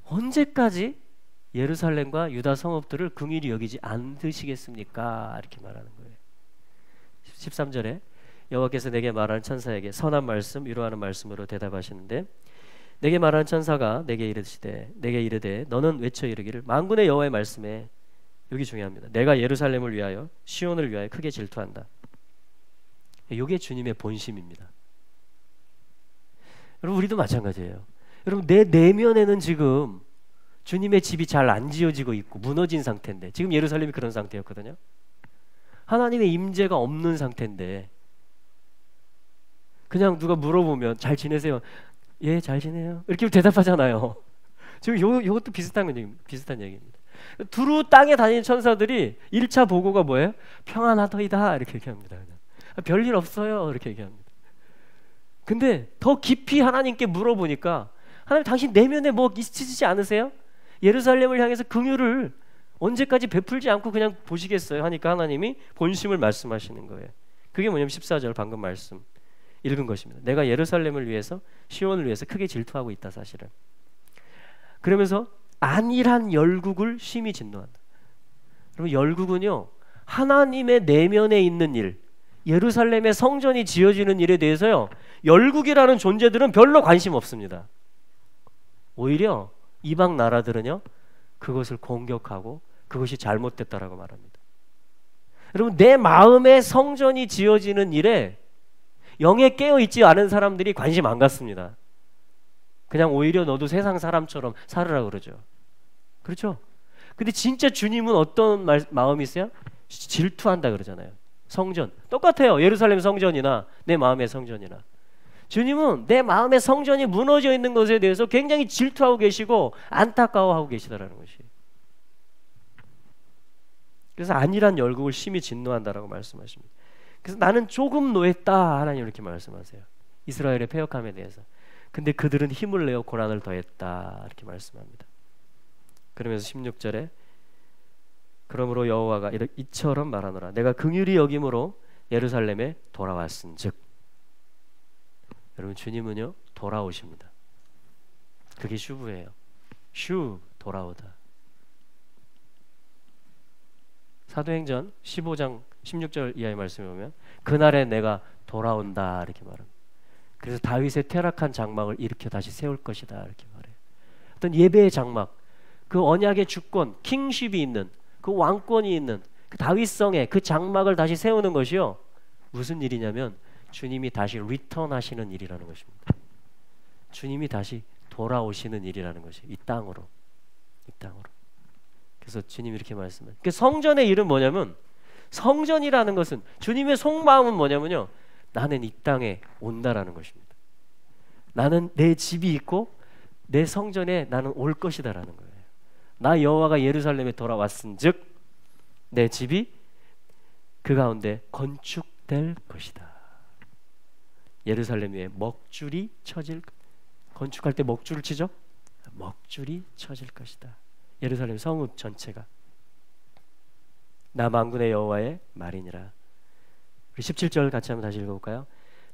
언제까지 예루살렘과 유다 성읍들을 긍휼히 여기지 않으시겠습니까? 이렇게 말하는 거예요. 13절에 여호와께서 내게 말하는 천사에게 선한 말씀, 위로하는 말씀으로 대답하시는데 내게 말하는 천사가 내게 이르되 너는 외쳐 이르기를 만군의 여호와의 말씀에, 여기 중요합니다. 내가 예루살렘을 위하여 시온을 위하여 크게 질투한다. 이게 주님의 본심입니다. 여러분 우리도 마찬가지예요. 여러분 내 내면에는 지금 주님의 집이 잘 안 지어지고 있고 무너진 상태인데, 지금 예루살렘이 그런 상태였거든요. 하나님의 임재가 없는 상태인데 그냥 누가 물어보면 잘 지내세요? 예, 잘 지내요. 이렇게 대답하잖아요. 지금 이것도 비슷한 얘기입니다. 두루 땅에 다니는 천사들이 1차 보고가 뭐예요? 평안하더이다 이렇게 얘기합니다. 그냥. 별일 없어요 이렇게 얘기합니다. 근데 더 깊이 하나님께 물어보니까 하나님 당신 내면에 뭐 있으시지 않으세요? 예루살렘을 향해서 긍휼을 언제까지 베풀지 않고 그냥 보시겠어요? 하니까 하나님이 본심을 말씀하시는 거예요. 그게 뭐냐면 14절 방금 말씀 읽은 것입니다. 내가 예루살렘을 위해서 시온을 위해서 크게 질투하고 있다 사실은. 그러면서 안일한 열국을 심히 진노한다. 여러분 열국은요 하나님의 내면에 있는 일, 예루살렘의 성전이 지어지는 일에 대해서요, 열국이라는 존재들은 별로 관심 없습니다. 오히려 이방 나라들은요, 그것을 공격하고 그것이 잘못됐다라고 말합니다. 여러분, 내 마음의 성전이 지어지는 일에 영에 깨어있지 않은 사람들이 관심 안 갖습니다. 그냥 오히려 너도 세상 사람처럼 살으라 그러죠. 그렇죠? 근데 진짜 주님은 어떤 마음이 있어요? 질투한다 그러잖아요. 성전 똑같아요. 예루살렘 성전이나 내 마음의 성전이나. 주님은 내 마음의 성전이 무너져 있는 것에 대해서 굉장히 질투하고 계시고 안타까워하고 계시다라는 것이. 그래서 안일한 열국을 심히 진노한다라고 말씀하십니다. 그래서 나는 조금 노했다, 하나님 이렇게 말씀하세요. 이스라엘의 패역함에 대해서. 근데 그들은 힘을 내어 고난을 더했다, 이렇게 말씀합니다. 그러면서 16절에 그러므로 여호와가 이처럼 말하노라. 내가 긍휼히 여김으로 예루살렘에 돌아왔은즉. 여러분, 주님은요 돌아오십니다. 그게 슈브예요. 슈, 돌아오다. 사도행전 15장 16절 이하의 말씀에 보면 그날에 내가 돌아온다, 이렇게 말합니다. 그래서 다윗의 퇴락한 장막을 일으켜 다시 세울 것이다, 이렇게 말해요. 어떤 예배의 장막, 그 언약의 주권, 킹십이 있는 그 왕권이 있는 그 다윗성의 그 장막을 다시 세우는 것이요, 무슨 일이냐면 주님이 다시 리턴하시는 일이라는 것입니다. 주님이 다시 돌아오시는 일이라는 것이 이 땅으로. 그래서 주님이 이렇게 말씀해요. 그 성전의 일은 뭐냐면, 성전이라는 것은 주님의 속마음은 뭐냐면요, 나는 이 땅에 온다라는 것입니다. 나는 내 집이 있고 내 성전에 나는 올 것이다라는 거예요. 나 여호와가 예루살렘에 돌아왔은즉 내 집이 그 가운데 건축될 것이다. 예루살렘 위에 먹줄이 쳐질, 건축할 때 먹줄을 치죠? 먹줄이 쳐질 것이다. 예루살렘 성읍 전체가. 나 만군의 여호와의 말이니라. 우리 17절 같이 한번 다시 읽어볼까요?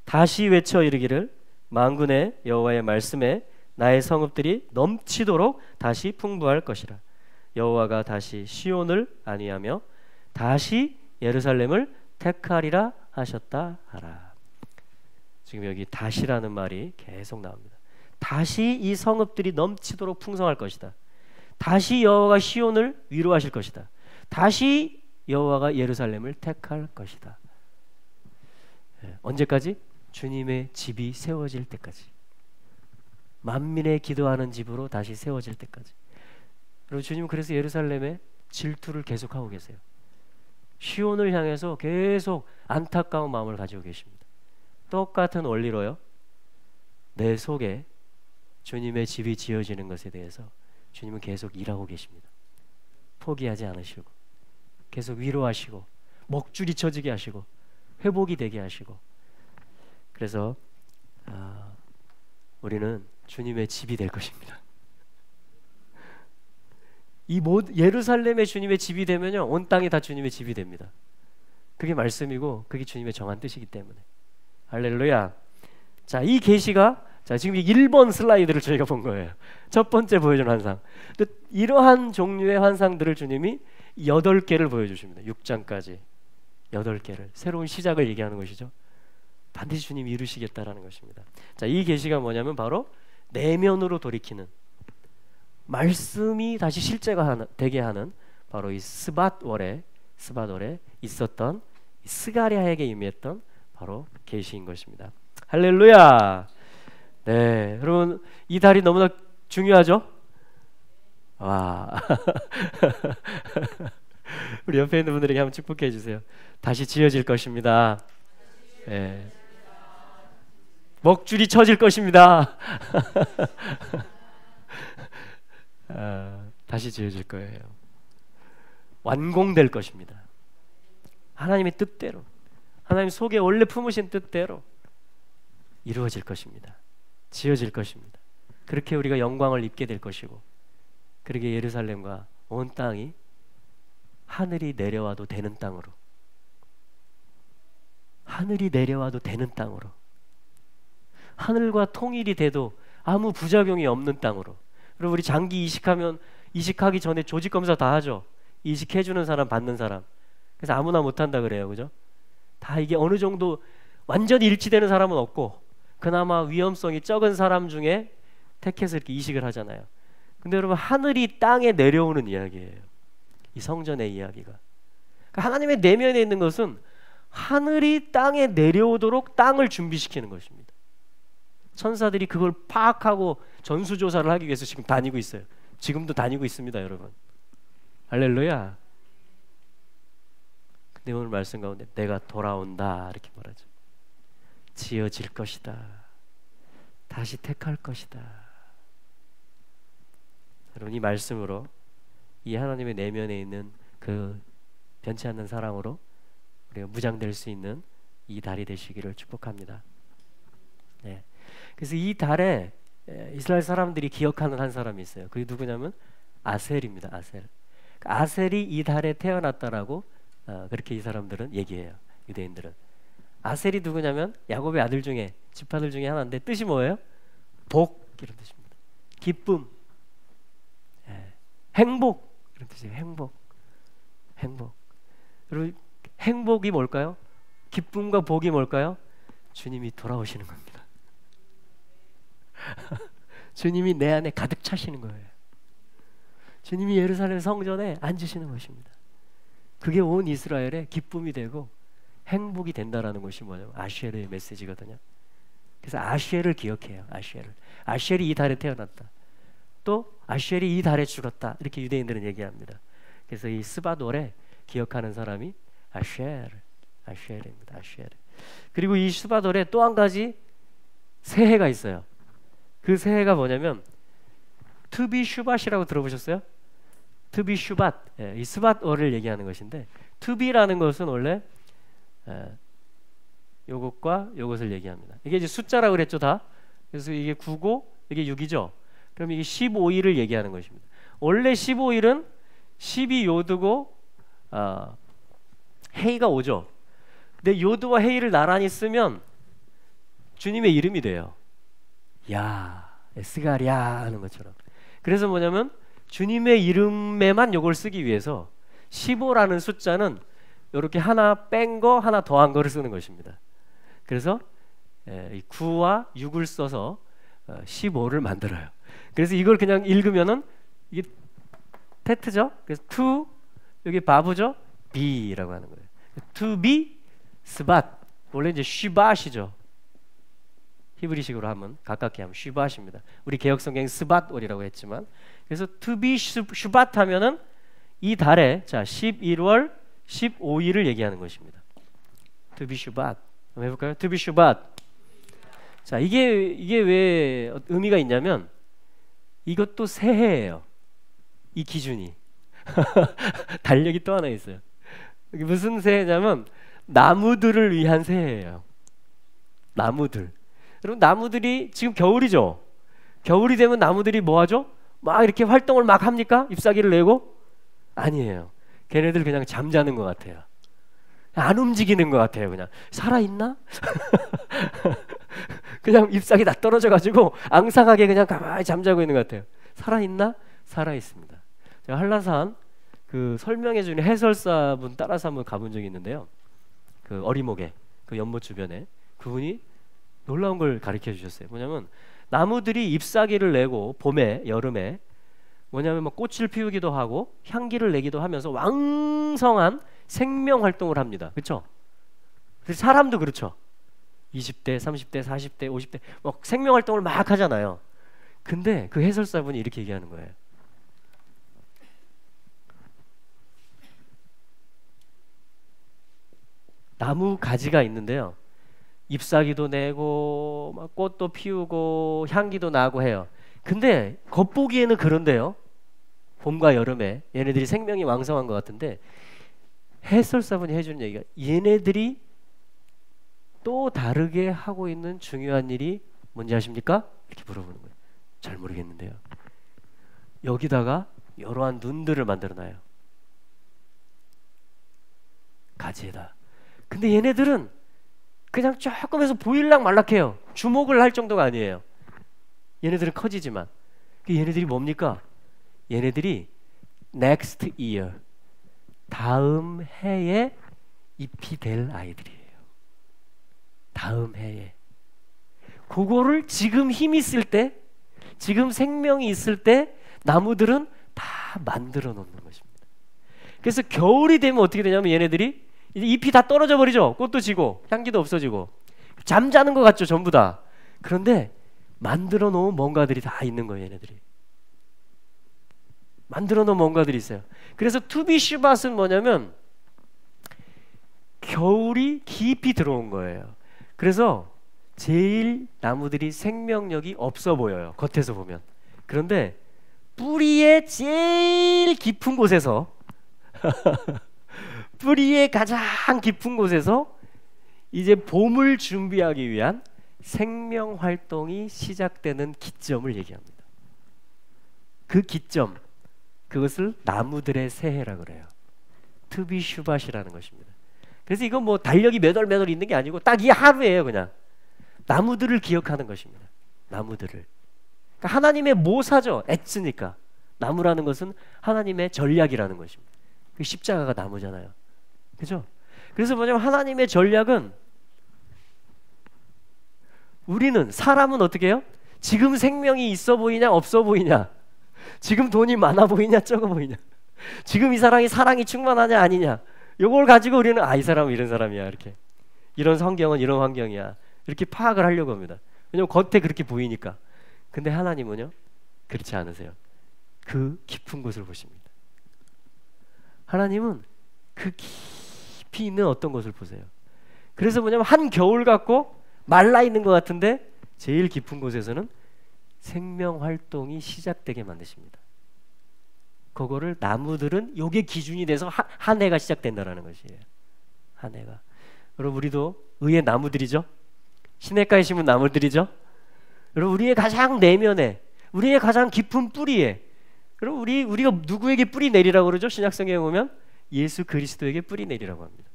다시 외쳐 이르기를 만군의 여호와의 말씀에 나의 성읍들이 넘치도록 다시 풍부할 것이라. 여호와가 다시 시온을 안위하며 다시 예루살렘을 택하리라 하셨다 하라. 지금 여기 다시라는 말이 계속 나옵니다. 다시 이 성읍들이 넘치도록 풍성할 것이다. 다시 여호와가 시온을 위로하실 것이다. 다시 여호와가 예루살렘을 택할 것이다. 언제까지? 주님의 집이 세워질 때까지. 만민의 기도하는 집으로 다시 세워질 때까지. 그리고 주님은 그래서 예루살렘에 질투를 계속하고 계세요. 시온을 향해서 계속 안타까운 마음을 가지고 계십니다. 똑같은 원리로요, 내 속에 주님의 집이 지어지는 것에 대해서 주님은 계속 일하고 계십니다. 포기하지 않으시고 계속 위로하시고 먹줄이 쳐지게 하시고 회복이 되게 하시고. 그래서 우리는 주님의 집이 될 것입니다. 이 예루살렘의 주님의 집이 되면요, 온 땅이 다 주님의 집이 됩니다. 그게 말씀이고 그게 주님의 정한 뜻이기 때문에. 할렐루야. 자, 이 계시가, 자, 지금 1번 슬라이드를 저희가 본 거예요. 첫 번째 보여준 환상. 이러한 종류의 환상들을 주님이 8개를 보여주십니다. 6장까지 8개를. 새로운 시작을 얘기하는 것이죠. 반드시 주님이 이루시겠다라는 것입니다. 자, 이 계시가 뭐냐면 바로 내면으로 돌이키는, 말씀이 다시 실제가 되게 하는 바로 이 스밧월에 있었던 스가랴에게 임했던 바로 계시인 것입니다. 할렐루야. 네, 여러분, 이 달이 너무나 중요하죠? 와. 우리 옆에 있는 분들에게 한번 축복해 주세요. 다시 지어질 것입니다. 네. 먹줄이 쳐질 것입니다. 다시 지어질 거예요. 완공될 것입니다. 하나님의 뜻대로, 하나님 속에 원래 품으신 뜻대로 이루어질 것입니다. 지어질 것입니다. 그렇게 우리가 영광을 입게 될 것이고, 그렇게 예루살렘과 온 땅이 하늘이 내려와도 되는 땅으로, 하늘이 내려와도 되는 땅으로, 하늘과 통일이 돼도 아무 부작용이 없는 땅으로. 그리고 우리 장기 이식하면 이식하기 전에 조직 검사 다 하죠. 이식해주는 사람, 받는 사람. 그래서 아무나 못한다 그래요. 그죠? 다 이게 어느 정도 완전히 일치되는 사람은 없고 그나마 위험성이 적은 사람 중에 택해서 이렇게 이식을 하잖아요. 근데 여러분 하늘이 땅에 내려오는 이야기예요. 이 성전의 이야기가. 그러니까 하나님의 내면에 있는 것은 하늘이 땅에 내려오도록 땅을 준비시키는 것입니다. 천사들이 그걸 파악하고 전수조사를 하기 위해서 지금 다니고 있어요. 지금도 다니고 있습니다, 여러분. 할렐루야. 근데 오늘 말씀 가운데 내가 돌아온다 이렇게 말하죠. 지어질 것이다. 다시 택할 것이다. 여러분 이 말씀으로 이 하나님의 내면에 있는 그 변치 않는 사랑으로 우리가 무장될 수 있는 이 달이 되시기를 축복합니다. 네. 그래서 이 달에 이스라엘 사람들이 기억하는 한 사람이 있어요. 그게 누구냐면 아셀입니다. 아셀. 아셀이 이 달에 태어났다라고 그렇게 이 사람들은 얘기해요. 유대인들은. 아셀이 누구냐면 야곱의 아들 중에 지파들 중에 하나인데 뜻이 뭐예요? 복 이런 뜻입니다. 기쁨, 행복 이런 뜻이에요. 행복, 행복. 그리고 행복이 뭘까요? 기쁨과 복이 뭘까요? 주님이 돌아오시는 겁니다. 주님이 내 안에 가득 차시는 거예요. 주님이 예루살렘 성전에 앉으시는 것입니다. 그게 온 이스라엘의 기쁨이 되고 행복이 된다라는 것이 뭐냐면 아시엘의 메시지거든요. 그래서 아시엘을 기억해요. 아시엘이 이 달에 태어났다. 또 아시엘이 이 달에 죽었다. 이렇게 유대인들은 얘기합니다. 그래서 이 스바돌에 기억하는 사람이 아시엘입니다. 아시엘. 그리고 이 스바돌에 또 한 가지 새해가 있어요. 그 새해가 뭐냐면 투비 슈밧이라고 들어보셨어요? 투비 슈밧. 이 스밧월을 얘기하는 것인데 투비라는 것은 원래 요것과 요것을 얘기합니다. 이게 이제 숫자라고 그랬죠, 다. 그래서 이게 9고 이게 6이죠. 그럼 이게 15일을 얘기하는 것입니다. 원래 15일은 12요드고 헤이가 5죠. 근데 요드와 헤이를 나란히 쓰면 주님의 이름이 돼요. 야, 에스가랴 하는 것처럼. 그래서 뭐냐면 주님의 이름에만 요걸 쓰기 위해서 15라는 숫자는 이렇게 하나 뺀 거 하나 더한 거를 쓰는 것입니다. 그래서 9와 6을 써서 15를 만들어요. 그래서 이걸 그냥 읽으면은 이게 테트죠. 그래서 to 여기 바브죠. be라고 하는 거예요. to be 스밧. 원래 이제 쉬밧이죠. 히브리식으로 하면 가깝게 하면 쉬밧입니다. 우리 개혁성경은 스밧월이라고 했지만 그래서 to be 슈밧 하면은 이 달에 자 11월 15일을 얘기하는 것입니다. to be 슈밧. 한번 해볼까요? to be 슈밧. 자 이게 왜 의미가 있냐면 이것도 새해예요. 이 기준이 달력이 또 하나 있어요. 이게 무슨 새해냐면 나무들을 위한 새해예요. 나무들. 여러분 나무들이 지금 겨울이죠. 겨울이 되면 나무들이 뭐 하죠? 막 이렇게 활동을 막 합니까? 잎사귀를 내고? 아니에요. 걔네들 그냥 잠자는 것 같아요. 안 움직이는 것 같아요. 그냥 살아있나? 그냥 잎사귀 다 떨어져가지고 앙상하게 그냥 가만히 잠자고 있는 것 같아요. 살아있나? 살아있습니다. 제가 한라산 그 설명해주는 해설사분 따라서 한번 가본 적이 있는데요. 그 어리목에 그 연못 주변에 그분이 놀라운 걸 가르쳐 주셨어요. 뭐냐면 나무들이 잎사귀를 내고 봄에 여름에 뭐냐면 뭐 꽃을 피우기도 하고 향기를 내기도 하면서 왕성한 생명 활동을 합니다. 그렇죠? 사람도 그렇죠. 20대, 30대, 40대, 50대 막 생명 활동을 막 하잖아요. 근데 그 해설사분이 이렇게 얘기하는 거예요. 나무 가지가 있는데요. 잎사귀도 내고 막 꽃도 피우고 향기도 나고 해요. 근데 겉보기에는 그런데요. 봄과 여름에 얘네들이 생명이 왕성한 것 같은데 해설사분이 해주는 얘기가 얘네들이 또 다르게 하고 있는 중요한 일이 뭔지 아십니까? 이렇게 물어보는 거예요. 잘 모르겠는데요. 여기다가 이러한 눈들을 만들어놔요. 가지에다. 근데 얘네들은 그냥 조금 해서 보일락 말락해요. 주목을 할 정도가 아니에요. 얘네들은 커지지만 얘네들이 뭡니까? 얘네들이 next year 다음 해에 잎이 될 아이들이에요. 다음 해에. 그거를 지금 힘 있을 때, 지금 생명이 있을 때 나무들은 다 만들어 놓는 것입니다. 그래서 겨울이 되면 어떻게 되냐면 얘네들이 이제 잎이 다 떨어져 버리죠. 꽃도 지고 향기도 없어지고 잠자는 것 같죠, 전부 다. 그런데 만들어 놓은 뭔가들이 다 있는 거예요, 얘네들이. 만들어 놓은 뭔가들이 있어요. 그래서 투비슈밭은 뭐냐면 겨울이 깊이 들어온 거예요. 그래서 제일 나무들이 생명력이 없어 보여요, 겉에서 보면. 그런데 뿌리의 제일 깊은 곳에서 뿌리의 가장 깊은 곳에서 이제 봄을 준비하기 위한 생명 활동이 시작되는 기점을 얘기합니다. 그 기점, 그것을 나무들의 새해라 그래요. 투비슈밭이라는 것입니다. 그래서 이건 뭐 달력이 몇 월 몇 월 있는 게 아니고 딱 이 하루예요. 그냥 나무들을 기억하는 것입니다. 나무들을. 그러니까 하나님의 모사죠. 애쓰니까. 나무라는 것은 하나님의 전략이라는 것입니다. 그 십자가가 나무잖아요. 그죠? 그래서 뭐냐면 하나님의 전략은, 우리는, 사람은 어떻게 해요? 지금 생명이 있어 보이냐 없어 보이냐, 지금 돈이 많아 보이냐 적어 보이냐, 지금 이 사랑이 충만하냐 아니냐, 요걸 가지고 우리는 이 사람은 이런 사람이야, 이렇게, 이런 성경은 이런 환경이야, 이렇게 파악을 하려고 합니다. 왜냐면 겉에 그렇게 보이니까. 근데 하나님은요, 그렇지 않으세요. 그 깊은 곳을 보십니다. 하나님은 그 깊이 있는 어떤 곳을 보세요. 그래서 뭐냐면 한 겨울 같고 말라 있는 것 같은데 제일 깊은 곳에서는 생명 활동이 시작되게 만드십니다. 그거를 나무들은 요게 기준이 돼서 한 해가 시작된다라는 것이에요. 한 해가. 여러분, 우리도 의의 나무들이죠. 시냇가에 심은 나무들이죠. 여러분, 우리의 가장 내면에, 우리의 가장 깊은 뿌리에, 여러분, 우리가 누구에게 뿌리 내리라고 그러죠? 신약성경에 보면 예수 그리스도에게 뿌리 내리라고 합니다.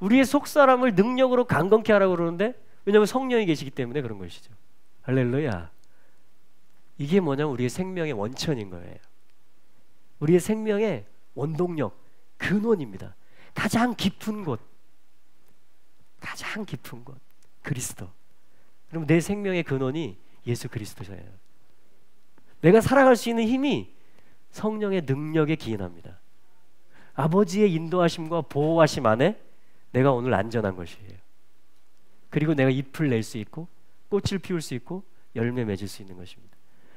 우리의 속사람을 능력으로 강건케 하라고 그러는데, 왜냐하면 성령이 계시기 때문에 그런 것이죠. 할렐루야. 이게 뭐냐면 우리의 생명의 원천인 거예요. 우리의 생명의 원동력, 근원입니다. 가장 깊은 곳, 가장 깊은 곳, 그리스도. 그럼 내 생명의 근원이 예수 그리스도예요. 내가 살아갈 수 있는 힘이 성령의 능력에 기인합니다. 아버지의 인도하심과 보호하심 안에 내가 오늘 안전한 것이에요. 그리고 내가 잎을 낼 수 있고 꽃을 피울 수 있고 열매 맺을 수 있는 것입니다.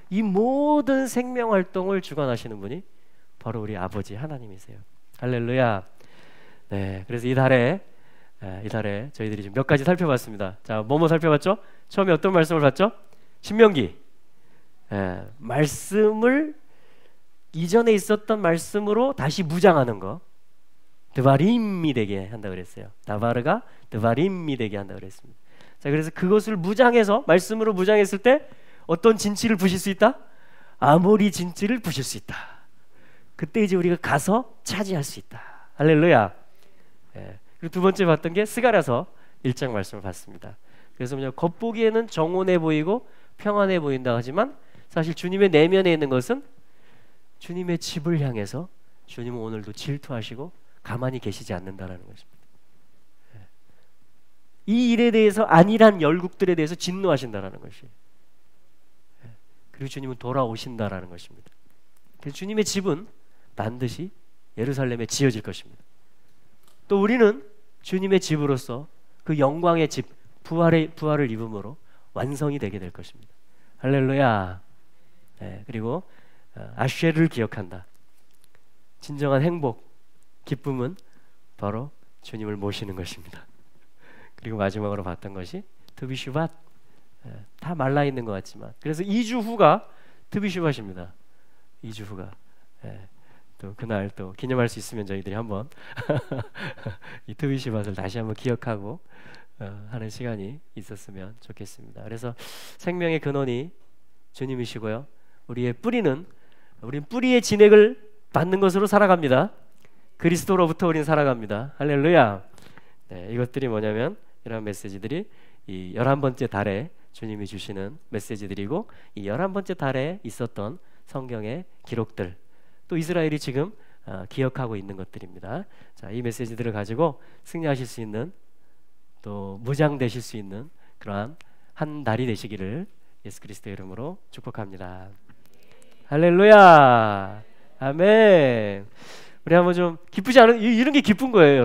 이 모든 생명 활동을 주관하시는 분이 바로 우리 아버지 하나님이세요. 할렐루야. 네, 그래서 이 달에 저희들이 지금 몇 가지 살펴봤습니다. 자, 뭐뭐 살펴봤죠? 처음에 어떤 말씀을 봤죠? 신명기. 말씀을 이전에 있었던 말씀으로 다시 무장하는 거. 드바림이 되게 한다 그랬어요. 다바르가 드바림이 되게 한다 그랬습니다. 자, 그래서 그것을 무장해서, 말씀으로 무장했을 때 어떤 진치를 부실 수 있다? 아모리 진치를 부실 수 있다. 그때 이제 우리가 가서 차지할 수 있다. 할렐루야. 그리고 두 번째 봤던 게 스가랴서 1장 말씀을 봤습니다. 그래서 뭐냐, 겉보기에는 정온해 보이고 평안해 보인다 하지만 사실 주님의 내면에 있는 것은 주님의 집을 향해서 주님은 오늘도 질투하시고 가만히 계시지 않는다라는 것입니다. 이 일에 대해서 안일한 열국들에 대해서 진노하신다라는 것이에요. 그리고 주님은 돌아오신다라는 것입니다. 그래서 주님의 집은 반드시 예루살렘에 지어질 것입니다. 또 우리는 주님의 집으로서 그 영광의 집, 부활을 입음으로 완성이 되게 될 것입니다. 할렐루야. 그리고 아쉐를 기억한다. 진정한 행복, 기쁨은 바로 주님을 모시는 것입니다. 그리고 마지막으로 봤던 것이 투비슈밭. 다 말라 있는 것 같지만, 그래서 2주 후가 투비슈밭입니다. 2주 후가. 또 그날 또 기념할 수 있으면 저희들이 한번 이 투비슈밭을 다시 한번 기억하고 하는 시간이 있었으면 좋겠습니다. 그래서 생명의 근원이 주님이시고요. 우리의 뿌리는, 우린 뿌리의 진액을 받는 것으로 살아갑니다. 그리스도로부터 우리는 살아갑니다. 할렐루야. 네, 이것들이 뭐냐면 이런 메시지들이 이 11번째 달에 주님이 주시는 메시지들이고, 이 11번째 달에 있었던 성경의 기록들, 또 이스라엘이 지금 기억하고 있는 것들입니다. 자, 이 메시지들을 가지고 승리하실 수 있는, 또 무장되실 수 있는 그러한 한 날이 되시기를 예수 그리스도의 이름으로 축복합니다. 할렐루야, 아멘. 우리 한번 좀 기쁘지 않은, 이런 게 기쁜 거예요, 여러분.